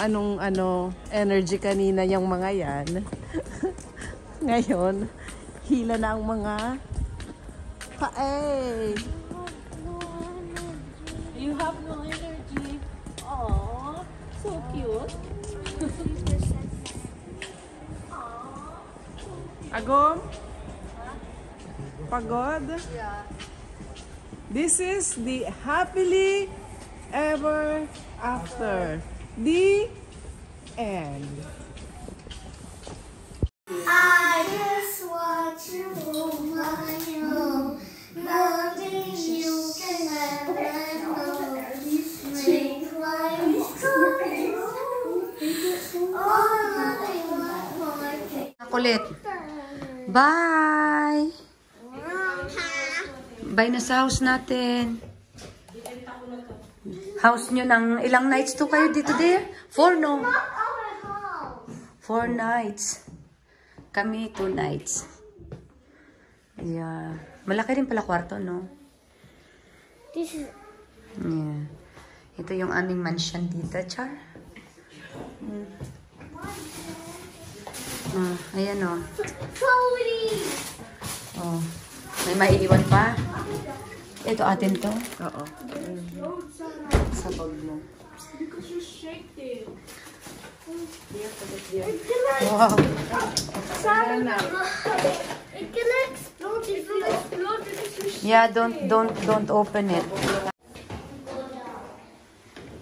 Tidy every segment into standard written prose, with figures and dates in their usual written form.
anong energy kanina yung mga yan. Ngayon, hila na ang mga pae. You have no energy. Oh, so cute. Agom? Pagod? Yeah. This is the happily ever after. The end. I just want you my own. Nothing you can ever know. Make life true. All I want more things. Kulit. Bye! Bye na sa house natin. House nyo ng ilang nights to kayo dito there? 4 no? 4 nights. Kami 2 nights. Yeah. Malaki rin pala kwarto, no? Yeah. Ito yung aming mansion dito, Char. Ayan, oh. Oh. May maiiwan pa. Ito atin to. Oo. Sa bag mo. Because you shake it. Wow. It can explode if you explode because you shake. Yeah, don't open it.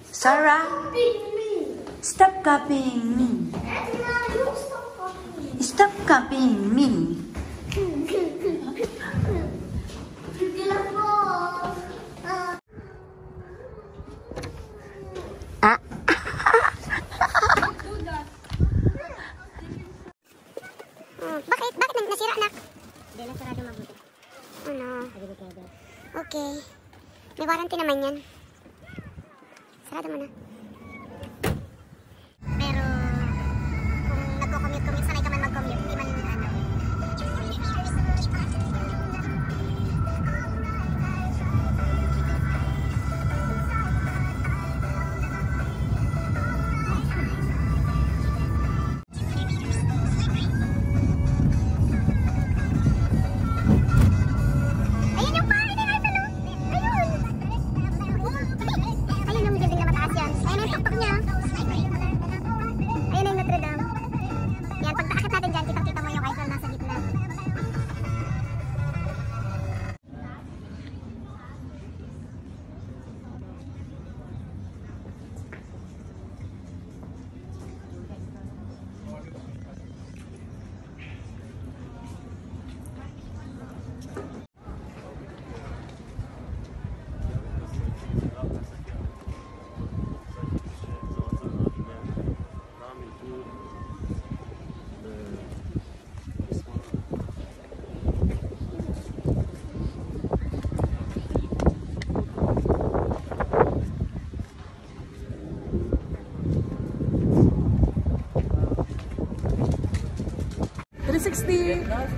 Sarah, me. stop copying me. And now you stop copying. Stop copying me. Bakit nasira, anak? Hindi, nasarado mabuti. Ano? Okay. May warranty naman yan. Sarado mo na. Pero, kung nagko-commute, sanay ka man mag-commute, hindi man ano.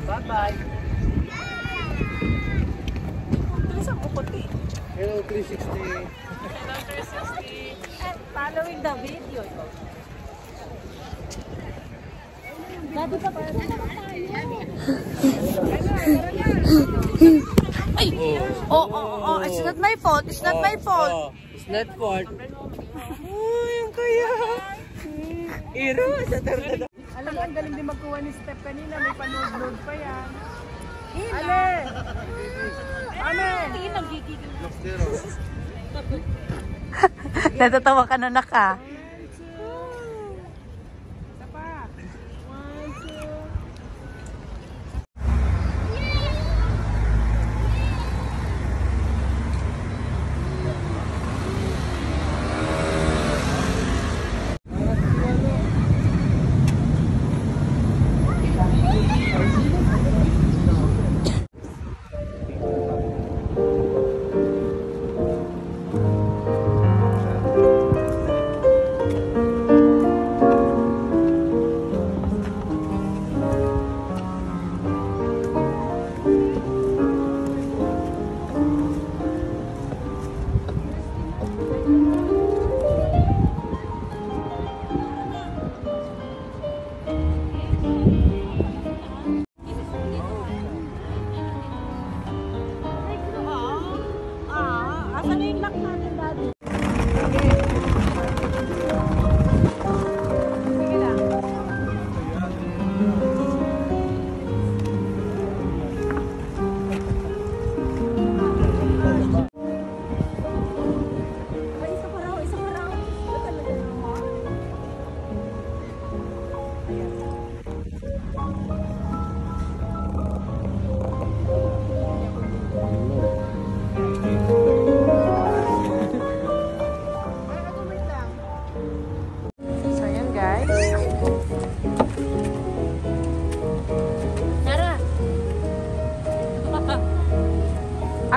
Bye-bye. Ito ang puputi. Hello, 360. Hello, 360. And following the video. Daddy, papunta naman tayo. Ay! Oh. It's not my fault. It's not my fault. It's not fault. Oh, yung kaya. Iro, sa tarda. Alam mo, ang galing din magkuha ni Steph kanina. May panood-load pa yan. Ale! Ale! Tingin nagigigil. Natatawa ka na naka.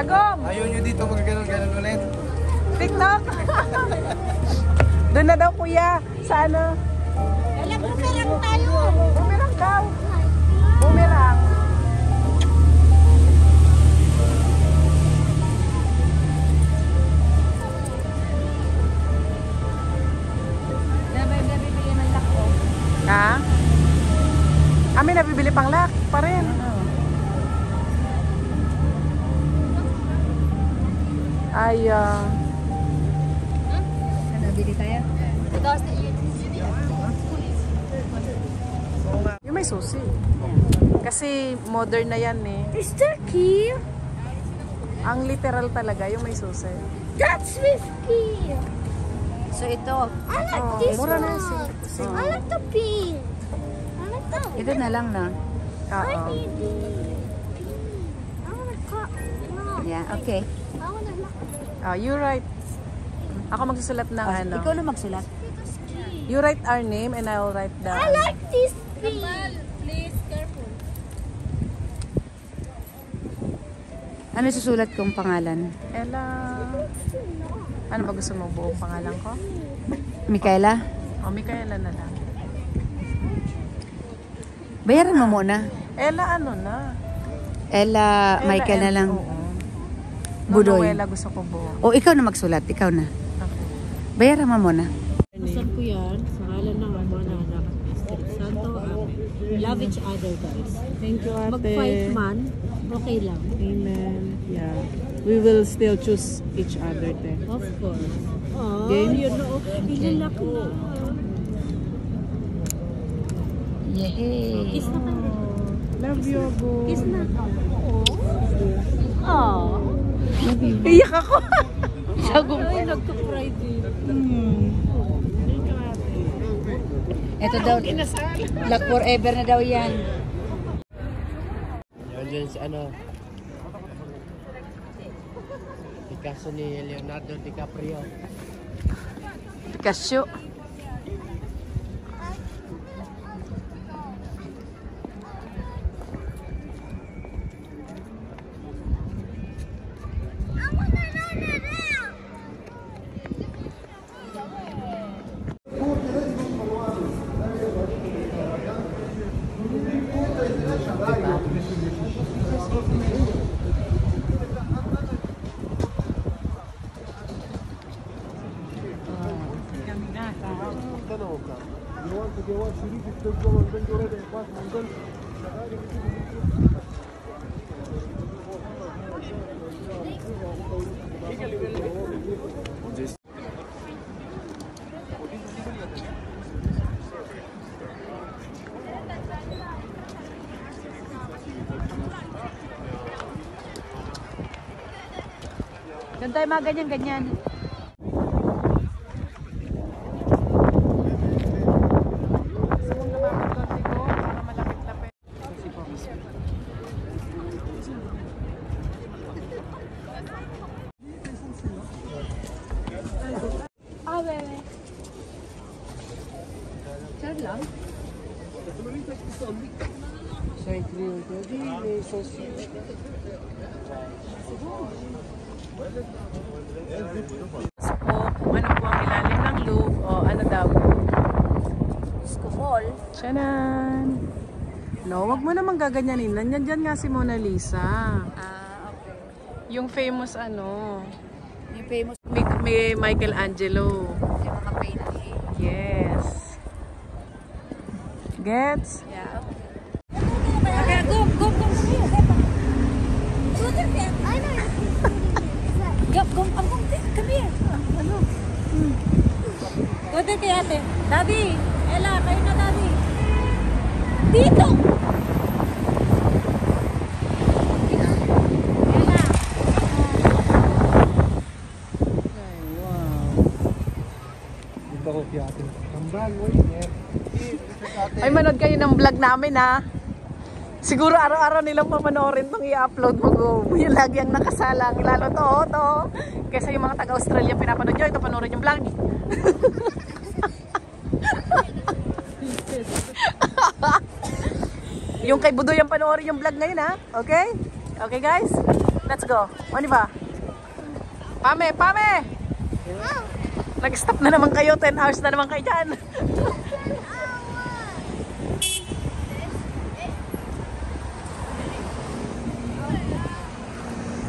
Agong! Ayaw nyo dito mag-ganon-ganon ulit. TikTok! Doon na daw kuya. Sa ano? Bumerang tayo. Bumerang daw. Bumerang. Nabibili ng lako. Ha? Kami nabibili pang lock pa rin. Ay, Nabili tayo. yung may susi. Kasi modern na yan eh. Is there key? Ang literal talaga, yung may susi. That's with key. So ito, I like Oh, this mura one. na I like the pink. I like that. ito na lang na. I Oo. need it. I wanna cut. No. Yeah, okay. I wanna lock. You write. Ako magsusulat ng ano. Ikaw na magsulat. You write our name and I'll write the... I like this pink. Please, careful. Ano susulat kong pangalan? Ella... Ano ba gusto mo? Buong pangalan ko? Micaela? O, Micaela na lang. Bayaran mo muna. Ella ano na? Ella, Michael na lang. Oo. Budoy. Noela gusto ko buo. O, ikaw na magsulat. Ikaw na. Okay. Bayaran mo muna. Saan ko yan? Sa ngalan ng Ama na Anak at Espiritu Santo. Amen. Love each other, guys. Thank you, ate. Mag-fight man, okay lang. Amen. Yeah. We will still choose each other, te. Of course. Oh, Game? you know, ilalak na. Yay! Kiss na ka. Love you, Ago. Kiss na. Oh. Iyak ako. Ay, nagka-cry din. Ito daw, like forever na daw yan. Yan dyan si ano. Picasso ni Leonardo DiCaprio. Picasso. Doon tayo mga ganyan-ganyan. Sir lang? Saint Leo, di may sauce. Kung ano po ang ilalim ng loop o ano daw. Skumol. Tiyanan. No, wag mo naman gaganyanin. Nandiyan nga si Mona Lisa. Okay. Yung famous ano, Yung famous may Michelangelo. yung mga painting. Yes. Gets? Yeah, okay. Okay, go. I know. Go, come here. Ano? Go din kay ate. Daddy, Ella, kayo na daddy. Dito! Ay, wow. Dito ko piyatin. Tambal, oy. Ay, manood kayo ng vlog namin ha. Siguro araw-araw nilang papanoorin itong i-upload mo. Go. Yung lagi ang nakasalang. Lalo to. Kesa yung mga taga-Australia pinapanood nyo, ito panoorin yung vlog. Yung kay Budoy ang panoorin yung vlog ngayon ha. Okay? Okay guys? Let's go. Ano ba? Pame! Pame! Nag-stop na naman kayo. 10 hours na naman kayo dyan.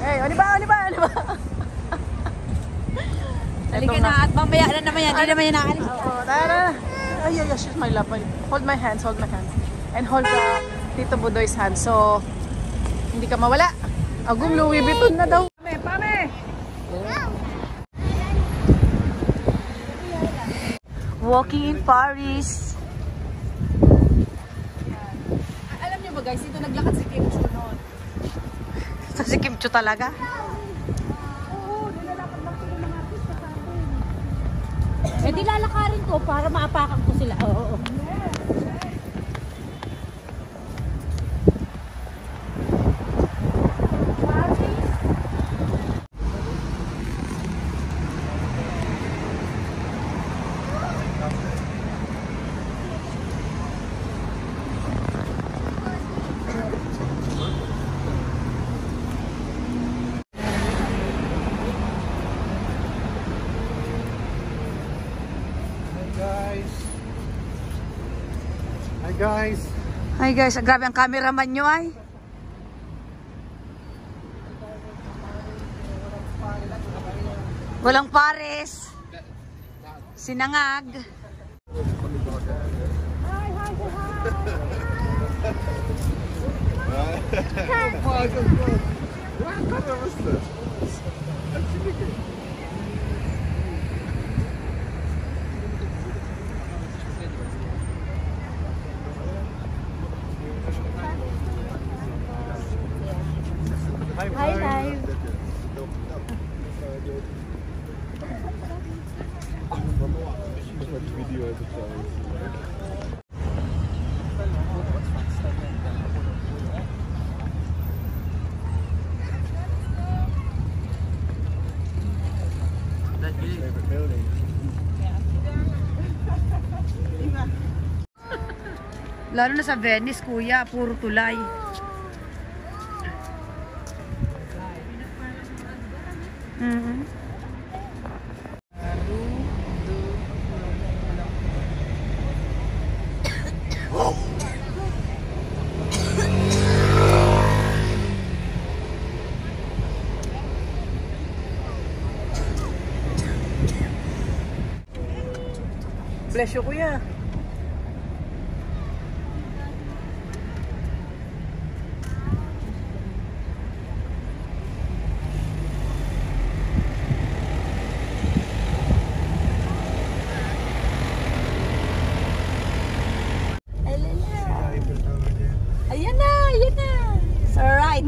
Hey, ano ba? Ano ba? Ano ba? Halika na at mamaya na naman yan. Hindi naman yan nakalis. Oo, tara. Ay, ay, shoot my lap. Hold my hands, hold my hands. And hold Tito Budoy's hand. So, hindi ka mawala. Agum, Louis Vuitton na daw. Pame, pame! Walking in Paris. Alam niyo ba guys, dito naglakad si Kim Chu noon. Sa si Kim Chu talaga? Eh di lalakarin ko para maapakan ko sila. Oo. Guys. Hi guys, grabe ang cameraman nyo ay. Walang pares. Sinangag. Hi live. Lalo na sa Venice, kuya, puro tulay. Bless you, kuya. Ayan na, ayan na. It's alright.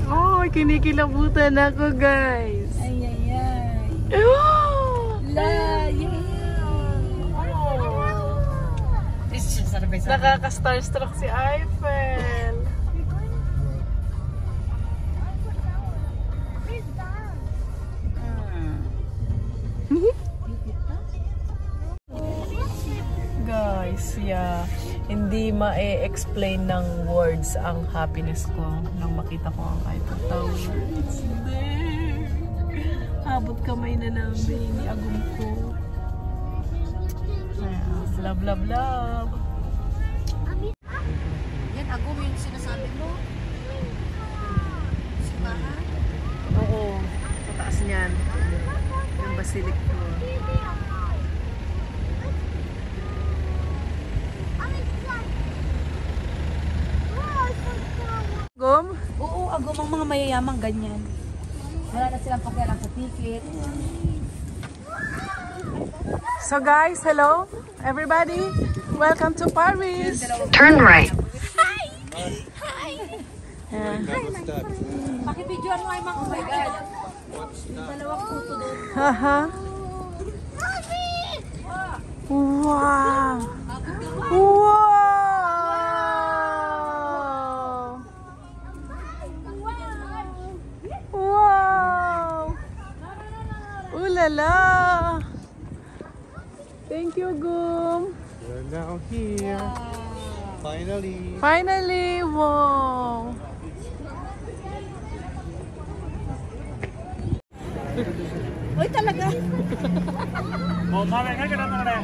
Oh, kinikilabutan ako, guys. Ay, ay, ay. Nakaka-starstruck si Eiffel. Guys, yeah. Hindi ma-explain ng words ang happiness ko nang makita ko ang Eiffel Tower. It's there. Abot kamay na namin ni Agum ko. Love, love, love. Yan, Agum yung sinasabi mo. Simbahan. Oo, sa taas niyan. Yung basilic ko. Agum? Oo, Agum ang mga mayayamang ganyan. Wala na silang pakialam sa ticket. So guys, hello everybody. Welcome to Paris. Turn right. Pakibidyoan mo ay mga, oh my God. Yung dalawang puto doon. Haha. Wow. Wow. Wow. Ooh la la. Thank you, Gum. We're now here. Finally. Finally, wow. Uy, talaga. Oh, mami, kaya ka naman na.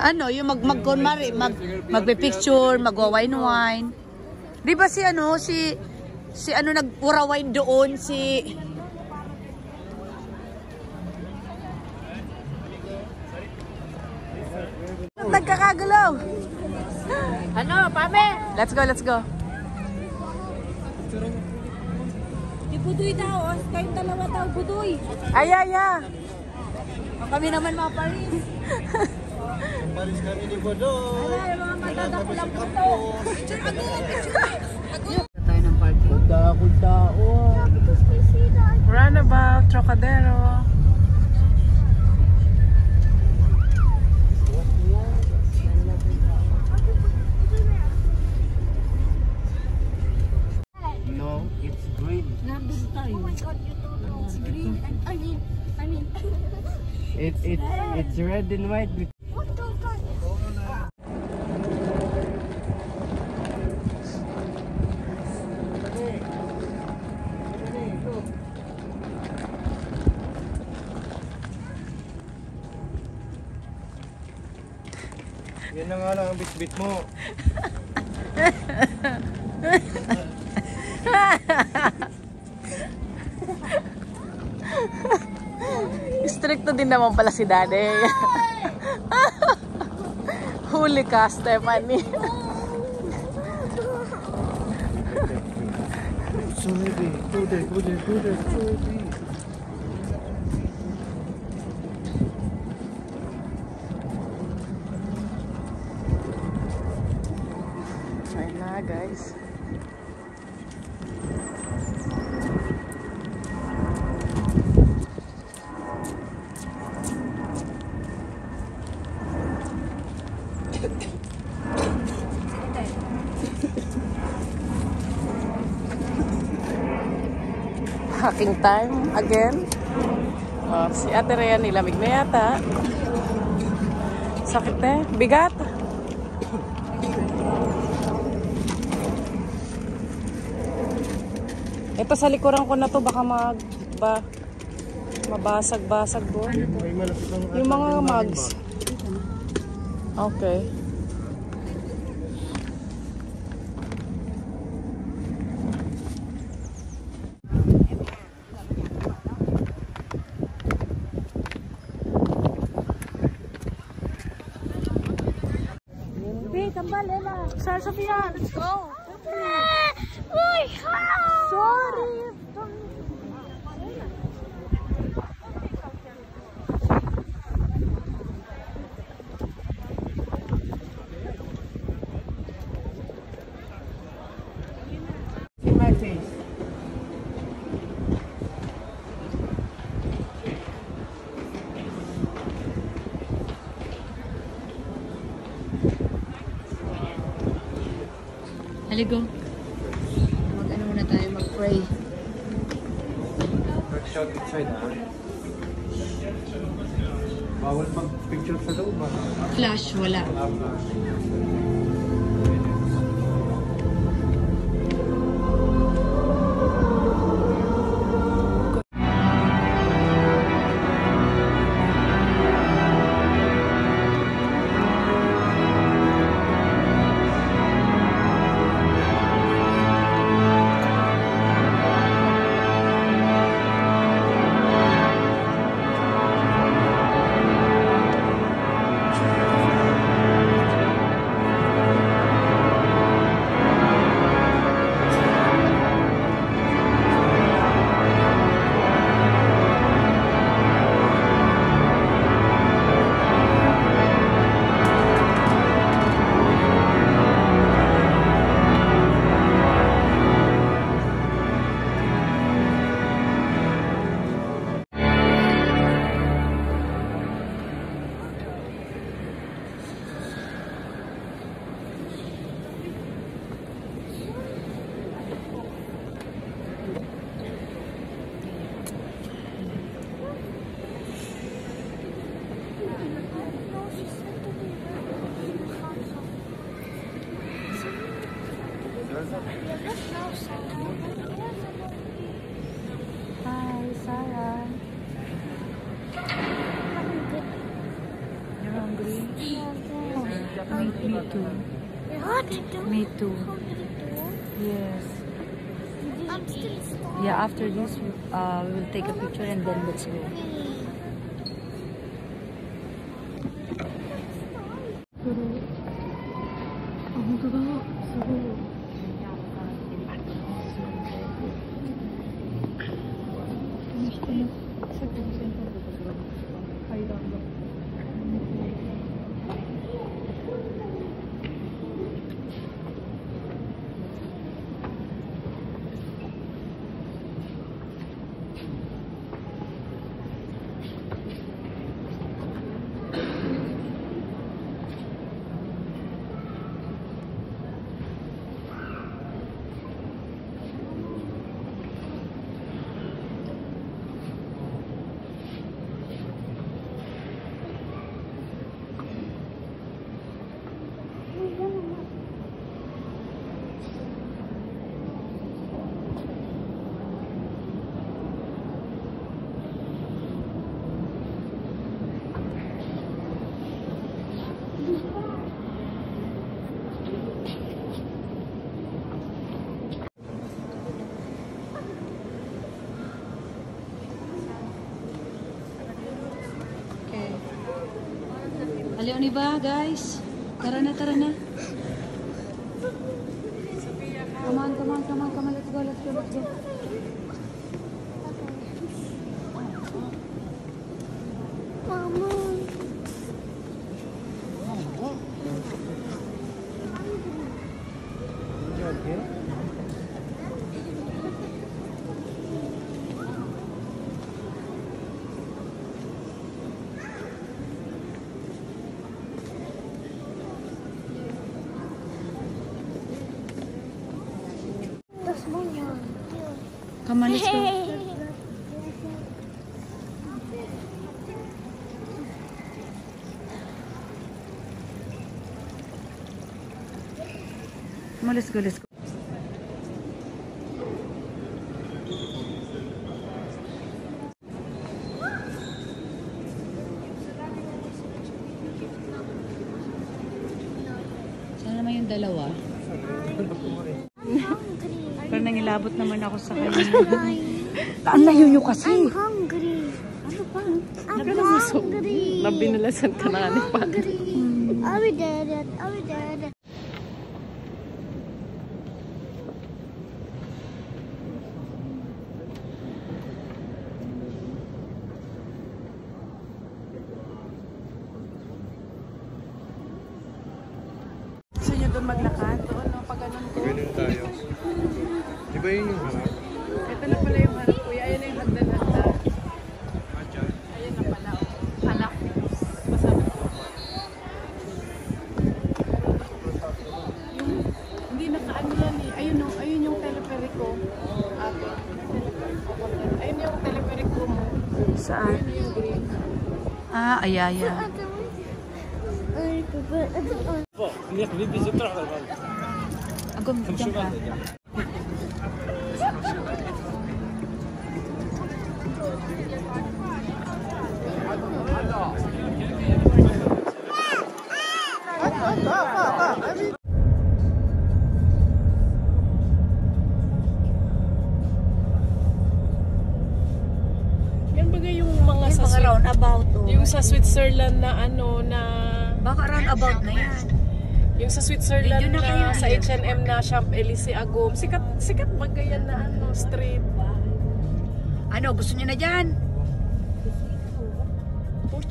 Ano, yung magpe-picture, magwa-wine-wine. Di ba si nag-ura-wine doon, nagkakagalaw. Ano, Pame? Let's go. Si Budoy daw. Kayong dalawa daw, Budoy. Ay. Kami naman mga Paris. Paris kami ni Bodo. Ano, yung mga madadakulang puto. Runabout, Trocadero. No, it's green. Nandun tayo. It's green. I mean. It's red and white. What the fuck? Yan na nga lang ang bit-bit mo. Stricto din naman pala si Daddy. Huli ka, Stephanie. Sorry, go there. Sorry. Ayun na, guys. Hacking time again. Si Ate Rhea nilamig na yata. Sakit na. Bigat. Ito sa likuran ko na to baka mabasag-basag po. May malapit ang Yung mga mugs. Okay. Tambal, Ella. Sir Sophia, let's go. Sorry. in my face. Haligo. Mag-ano muna tayo, mag-pray. Mag-shot inside, ha? Bawal mag-picture sa loob, ha? Flash, wala. too. What? Me too. Yes. I'm still stuck. Yeah, after this, we will take a picture and then let's go. Aliw ni ba, guys? Tara na, tara na. Come on, come on, come on, come on. Let's go, let's go, let's go. Mama. That's my one. Come on, let's go. Come on, let's go, let's go. Sana naman yung dalawa. Pero nangilabot naman ako sa kanya. Ang layo nyo kasi. I'm hungry. Ano pa? I'm hungry. Nabinalasan ka na ni Pa. Are we dead? Are we dead? Gusto nyo doon maglakad? Doon, no? Pag ganun ko. Ganun tayo. Di ba yun yung harap? Ito na pala yung harap, kuya. Ayan na yung hagdan-hagdan. Ayan na pala. Oh. Halak. Masarap. Hindi nakaano yan eh. Ayun, no? Ayun yung teleperiko. Ate. Ayun yung teleperiko mo. Saan? Ayun yung green. Ah, ayaya. Agom, dyan ka. Yan bagay yung mga sa Mga roundabout. Oh. yung sa Switzerland na ano na Baka roundabout na yan. yung sa Switzerland Video na kayo, na sa ayun. H&M na Champs-Élysées Agom. Sikat bagay yan na ano street. Ano, gusto niyo na dyan?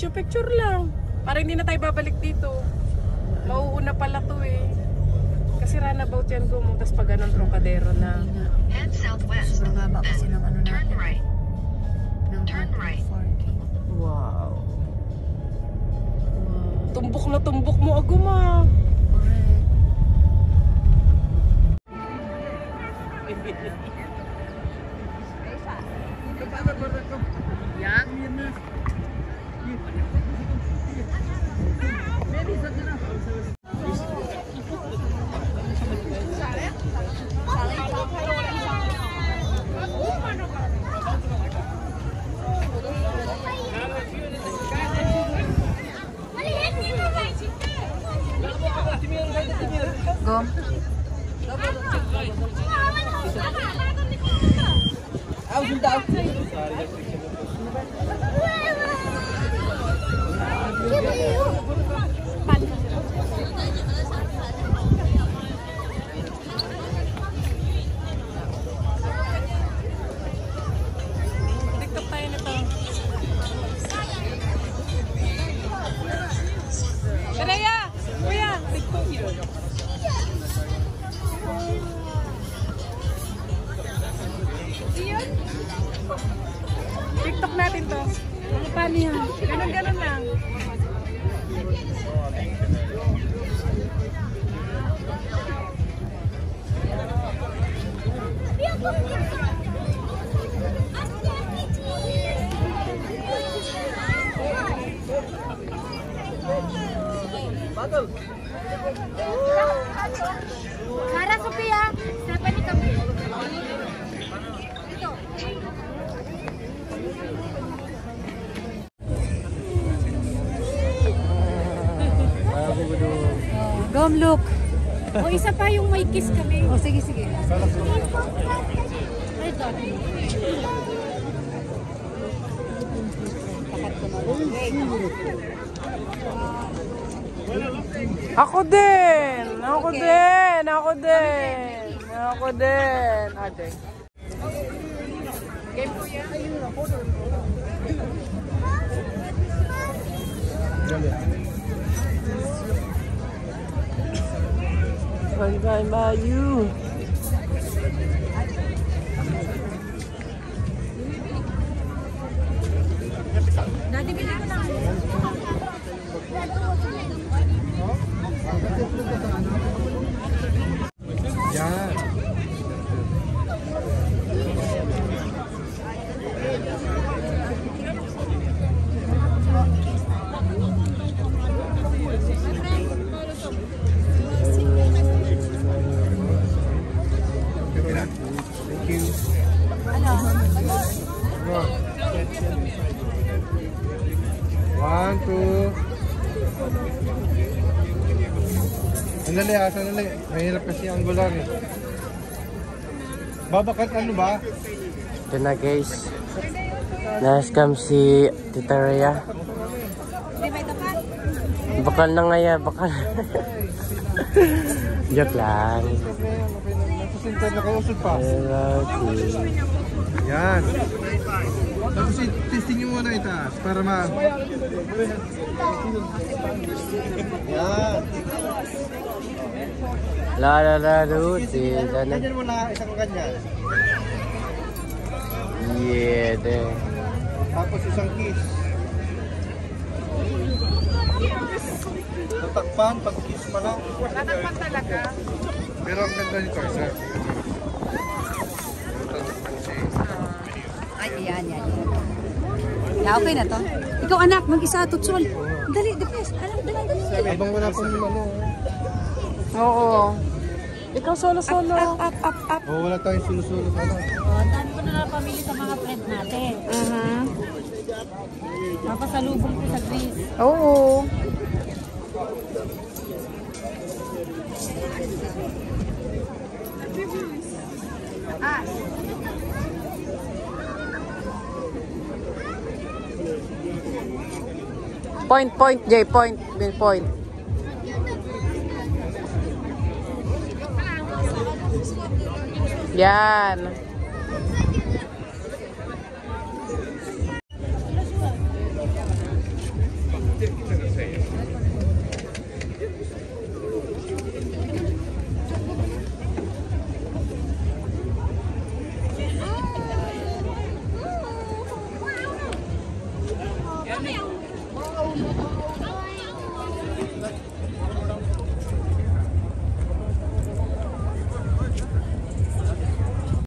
Picture lang. Para hindi na tayo babalik dito. Mauuna pala to eh. Kasi runabout yan ko mo. Tapos pag ganun Trocadero na. Sobrang haba kasi ng ano natin. Turn right. Wow. Tumbok na tumbok mo Agom ah. Maliit, hindi mo ba? TikTok tayo nito. Rhea! Kuya! TikTok yun. TikTok natin to. Paano yan? Ganon-ganon lang. Sarah Sophia, Stephanie kami. Gom, look. O, isa pa yung may kiss kami. O, sige, sige. Ay, dami. Ako din! Ako din! Ako din! Ako din! Ate. Game po yan. Bye bye you. Dati bili ko na. Yan. Thank you. One, two. Sandali ha, sandali. Mahirap kasi ang gular eh. Babakat ano ba? Ito na guys. Na-scam si Tita Rhea. Bakal na nga yan, bakal. Joke lang. Nasa center na kayo, usod pa. Yan. Tapos testing nyo muna itaas para ma... Yan. La Ruti. Ganyan mo na isang ganyan. Yeah, de. Tapos isang kiss. Tatakpan, pag kiss pa lang. Tatakpan talaga. Pero ang ganda nito, sir. Ay, yan. Yeah, okay na to. Ikaw anak, mag-isa, tutsol. Dali, dali. Dali. Abang wala pong ano. Oo. Ikaw solo-solo. Up. Oh, wala tayong sulusulot ano. Dami ko na pamili sa mga friend natin. Mapasalubong ko sa Greece. Oo. Point, Jay, point. Yan.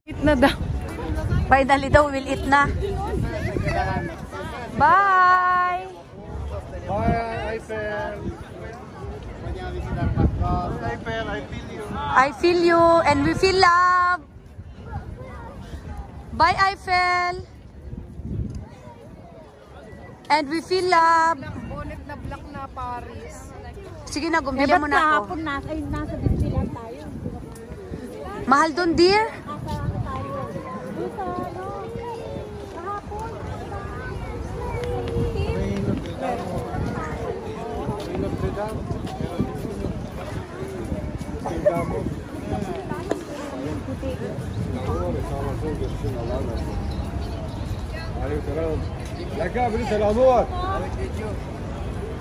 Eat na daw. Finally daw, we'll eat na. Bye! Bye, Eiffel. Eiffel, I feel you. I feel you and we feel love. Bye, Eiffel. And we feel love. Bonnet na black na Paris. Sige na, gumbili mo na ako. Kahapon nasa Disneyland tayo. Mahal doon, dear?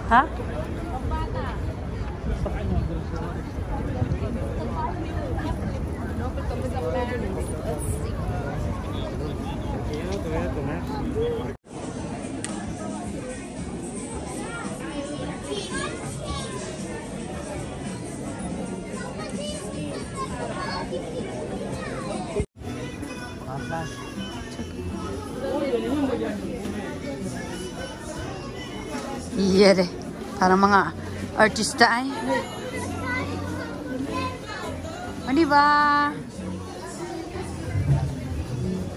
Ha? Iya deh, parang mga artista ay. Ano ba?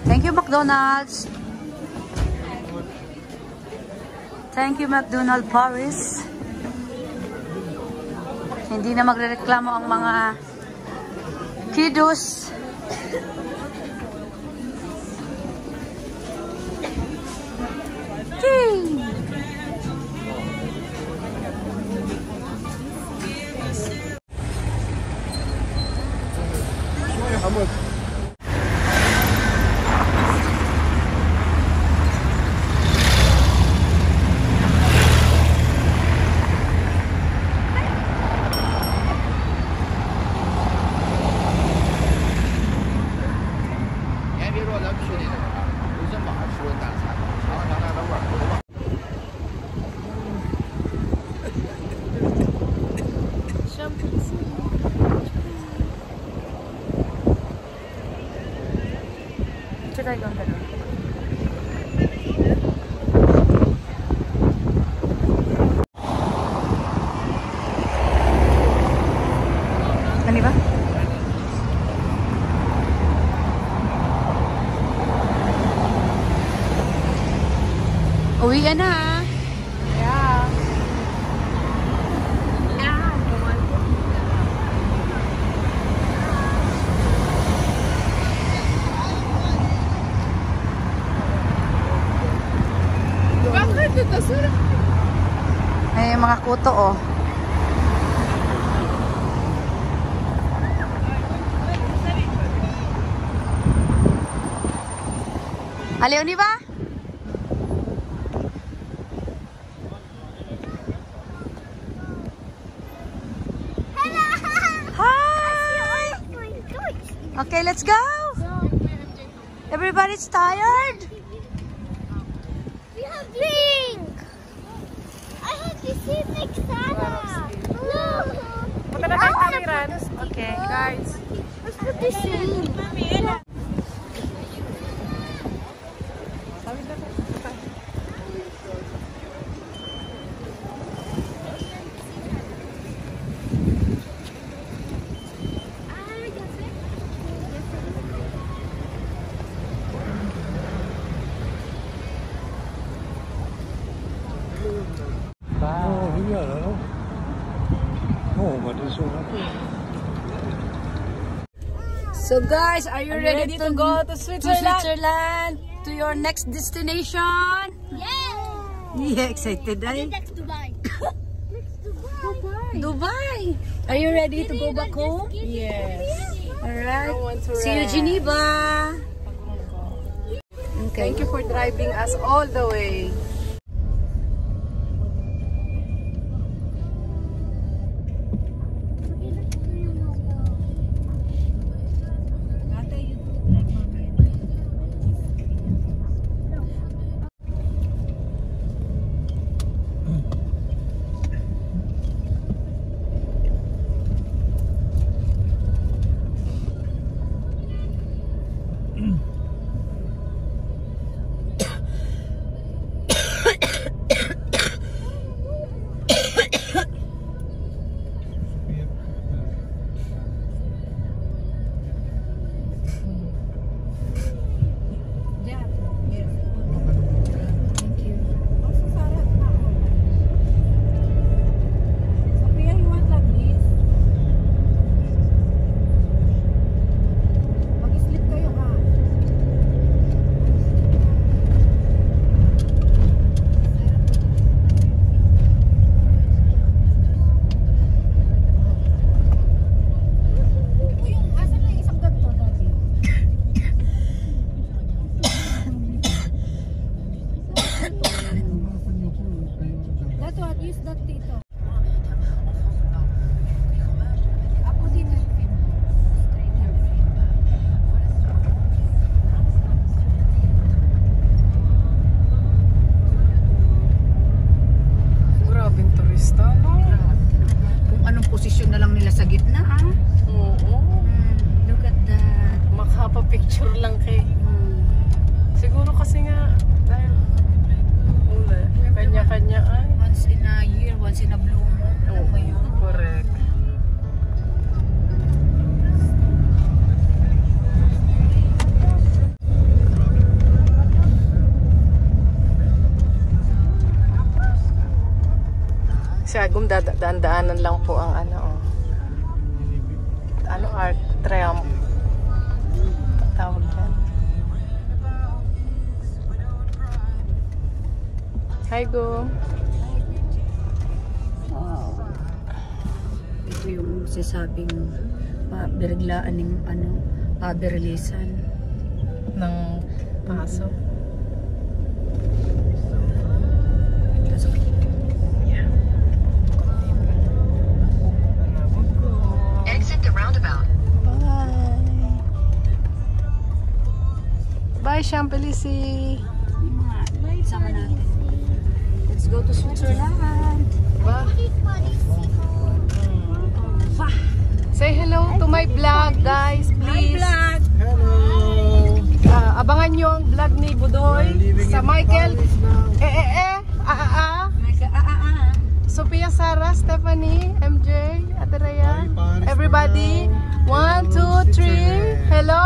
Thank you, McDonald's. Thank you, McDonald's Paris. Hindi na magrereklamo ang mga kiddos. Yay! Should I go there? Ano ba? Uwi ka na. Yeah. May mga kuto, oh. Aliw ni ba? Hi! Okay, let's go! Everybody's tired? We have pink! I have to see like Santa! Look! Punta na tayo Tamiran. Okay. Guys. Let's put this in! So guys, are you ready to go to Switzerland? Switzerland? To your next destination? Yeah! Yeah, excited ay. Next Dubai. Next Dubai. Dubai. Are you ready to go back home? Yes. Alright. I want to See you, rest. Geneva. Okay. Thank you for driving us all the way. use that dito. Ako dito. Grabing turista, no? Kung anong posisyon na lang nila sa gitna, ah. Oo. Look at that. Makapapicture lang kay. Siguro kasi nga, dahil kanya-kanya ay. Once in a year, once in a blue moon. Alam mo yun? Correct. Sagum, daan-daanan lang po ang Arc Triumph. Tawag yan. Hi, Go. Wow. Ito yung sasabing biriglaan ng paberlisan Ng paso. Exit the roundabout. Bye, Champs-Élysées. Sama natin. Let's go to Switzerland. Say hello to my vlog, guys, please. Hello! Abangan nyo ang vlog ni Budoy sa Michael. Sophia, Sarah, Stephanie, MJ, Aterea, everybody. 1, 2, 3. Hello!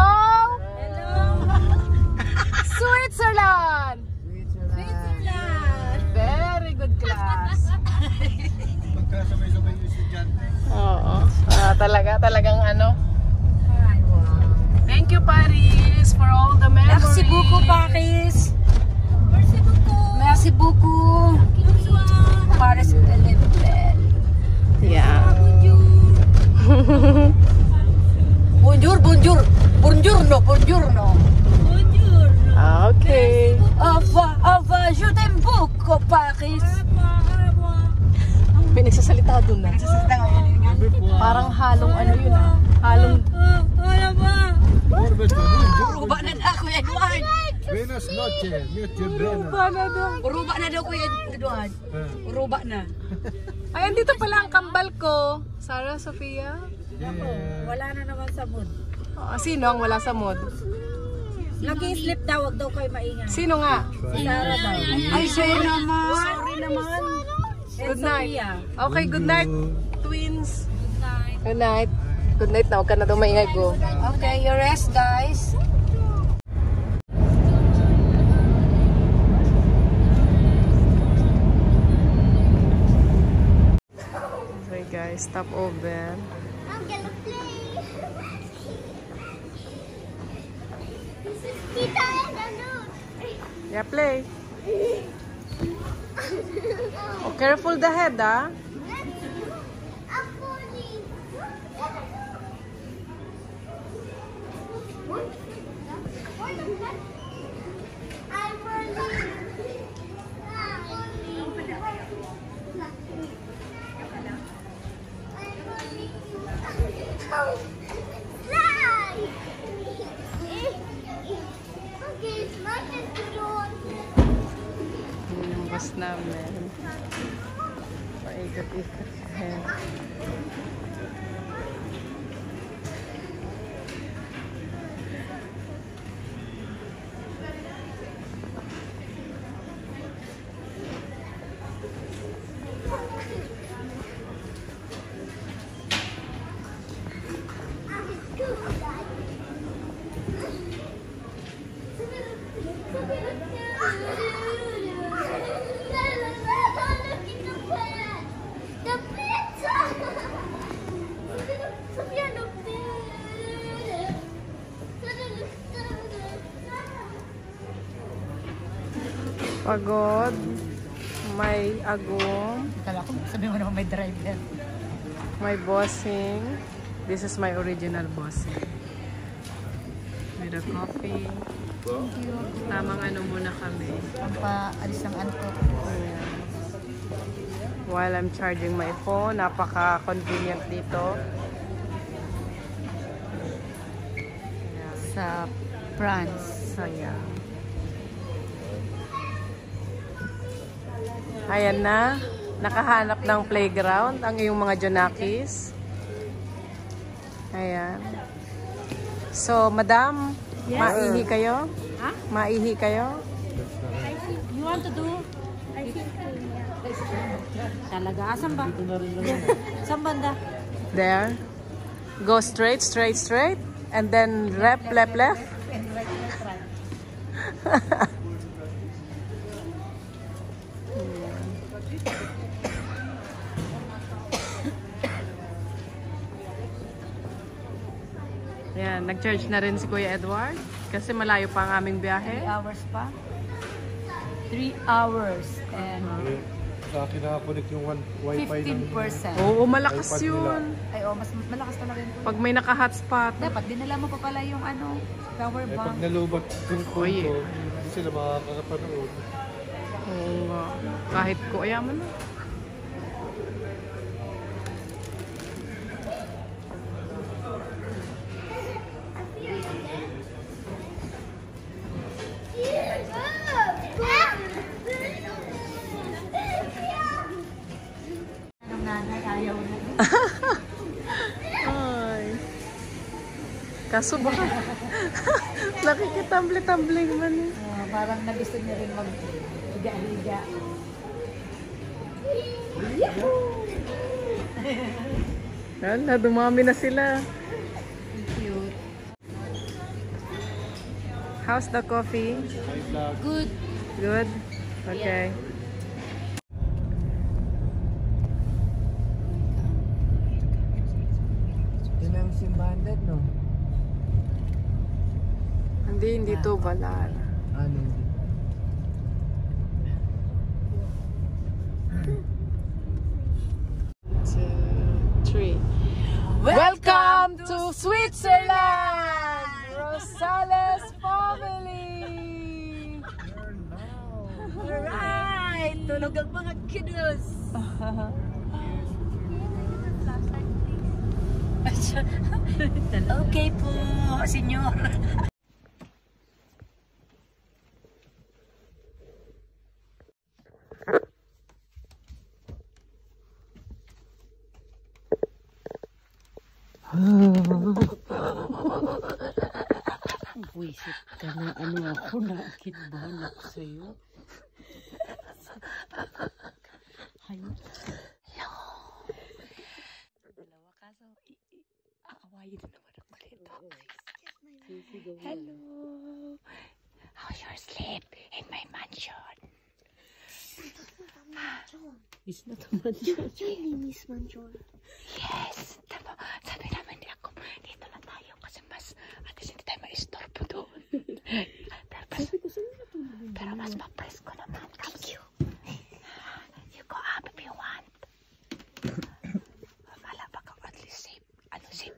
Switzerland! Very good class. Magkasabay-sabay yung estudyante. Oo. Talagang Thank you, Paris, for all the memories. Merci beaucoup, Paris. Merci beaucoup. Paris Yeah. Bonjour, bonjour. Buongiorno, buongiorno. Okay. Au revoir, je t'aime beaucoup, Paris. May nagsasalita doon na. Parang halong yun ah. Halong... Uruba na daw, Kuya Eduard. Buenas noches, Mr. Brennan. Uruba na daw, Kuya Eduard. Uruba na. Ay, andito pala ang kambal ko. Sarah, Sophia. Wala na naman sa mood. Sino ang wala sa mood? Nag-i-sleep daw, wag daw kayo maingay. Sino nga? Sarah daw. Ay, sorry naman. Sorry naman. Good night. Okay, good night, twins. Good night. Good night na. Huwag ka na daw maingay, Go. Okay, you rest, guys. Okay, guys. Stop over. I'm gonna play. This is Tita and Anu. Yeah, play. Oh, careful the head, ah. I'm falling. I'm falling. Yung bus namin. Paikot-ikot. Pagod. May agong. Kala ko, sabi mo naman may driver. May bossing. This is my original bossing. With a coffee. Thank you. Tamang muna kami. Paalis ng antok. Ayan. while I'm charging my phone. Napaka-convenient dito. Sa France. Saya. Ayan na. Nakahanap ng playground ang iyong mga Jonakis. Ayan. So, madam, maihi kayo? Ha? Maihi kayo? You want to do? Talaga? Asan ba? Saan banda? There. Go straight, straight, straight. And then left, left, left. Yan, nag-charge na rin si Kuya Edward kasi malayo pa ang aming biyahe. 3 hours pa? 3 hours and Sa akin nakakunik yung wifi ng 15%. Oo, malakas iPad yun. Ay, oh, mas malakas talaga yun. Pag may naka-hotspot. Dapat dinala mo pa pala yung ano, power pag bank. nalubat yung phone Oy. ko, hindi sila makakapanood. Oo nga. Kahit ko, ayaman na. Anong nanay, ayaw na. Ay. Kaso baka nakikitambli-tambling man. Parang nagusto niya rin mag-higa-higa. Hala, dumami na sila. Cute. How's the coffee? Good. Good? Okay. Yun ang simbahan dad, no? Hindi to Balar. Ano? 2, 3. Welcome to Switzerland! Rosales family! Alright! Tulog ang mga kiddos! Okay po, senyor. Buisit ka na, ano ako, nakikitbahan ako sa'yo. Hello. Dalawa kaso, aawayin na naman ako dito. Hello. How's your sleep in my mansion? It's not a mansion. Chinese mansion. Yes. Tama. Sabi namin ni ako, dito lang tayo kasi mas, at least hindi tayo ma-istorbo doon. pero mas ma-presko naman. Thank you. You go up if you want. Wala ba ka at least safe? Ano safe?